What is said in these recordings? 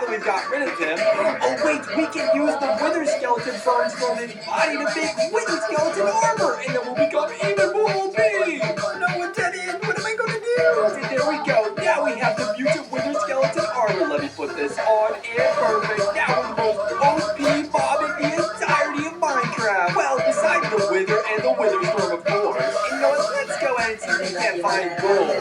that we've got rid of him. Oh wait, we can use the wither skeleton bones from his body to make wither skeleton armor, and then we'll become even more OP. Oh no, Lieutenant, what am I gonna do? And there we go. Now we have the mutant wither skeleton armor. Let me put this on, and perfect. Now we're the most OP mob in the entirety of Minecraft. Well, besides the wither and the wither storm, of course. And you know what? Let's go ahead and see if we can't find gold.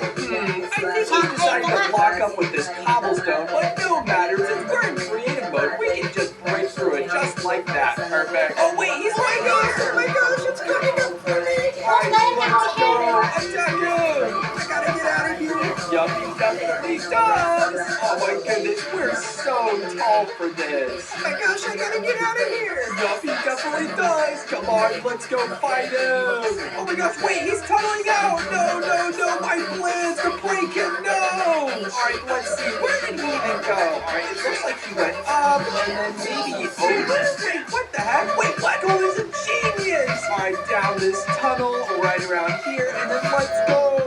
I think we decided to block up with this cobblestone, but no matter. Since we're in creative mode, we can just break through it just like that. Perfect. Oh wait, he's right here! Oh my gosh, it's coming up for me! Alright, let's go! Attack him! I gotta get out of here! Yup, he definitely does! Oh my goodness, we're so tall for this! Oh my gosh, I gotta get out of here! Yup, he definitely does! Come on, let's go fight him! Oh my gosh, wait, he's tunneling out! No, no, no, my plans to break him, no! Alright, let's see, where did he even go? Alright, it looks like he went up, and then maybe over? Wait, what the heck? Wait, Blacko is a genius! Alright, down this tunnel, right around here, and then let's go!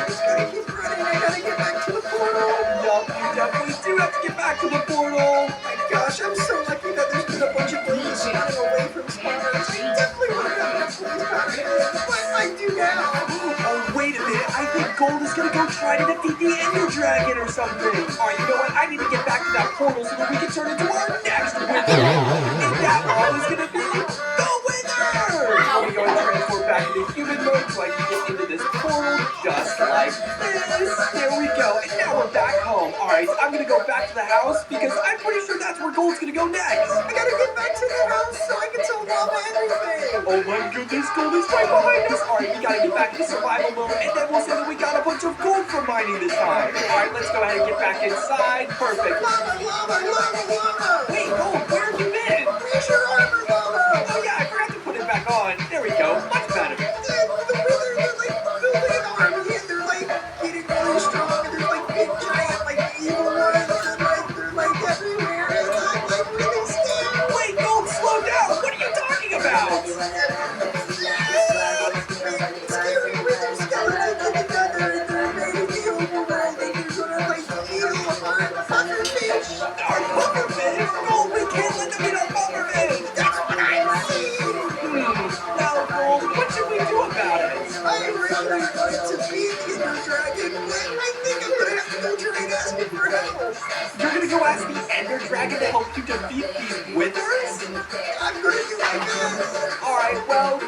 Just gotta keep running, I gotta get back to the portal! Yup, you definitely do have to get back to the portal! Oh my gosh, I'm so lucky that there's been a bunch of police running away from spawners. I definitely would have gotten a police powder. What do I do now? Oh, wait a minute. I think Gold is going to go try to defeat the Ender Dragon or something. All right, you know what? I need to get back to that portal so that we can turn into our next wither. And that all is going to be the Wither! Let me go and transform back into human mode so I can get into this portal just like this. There we go. And now we're back home. All right, I'm going to go back to the house because I'm pretty sure that's where Gold's going to go next. I gotta get back to the house so I can tell Mama everything! Oh my goodness, Gold is right behind us. All right, we gotta get back to survival mode, and then we'll say that we got a bunch of gold from mining this time. All right, let's go ahead and get back inside. Perfect. Lava! Wait, Gold, where have you been? Where's your armor, Lava? Oh yeah, I forgot to put it back on. There we go. Much better. The wither, they're like building an army and they're like getting really strong and there's like big giant like evil ones and like they're like everywhere and I'm like really scared. Wait, Gold, slow down. What are you talking about? Scary wither skeletons in together and they're invading the overworld and they're gonna like steal our pufferfish. Our pufferfish? Gold, we can't let them eat our pufferfish. That's what I'm saying. Now, Gold, what should we do about it? I originally wanted to beat the Ender Dragon, but I think I'm gonna have to go try and ask him for help. You're gonna go ask the Ender Dragon to help you defeat these withers? I'm gonna do my best. All right, well.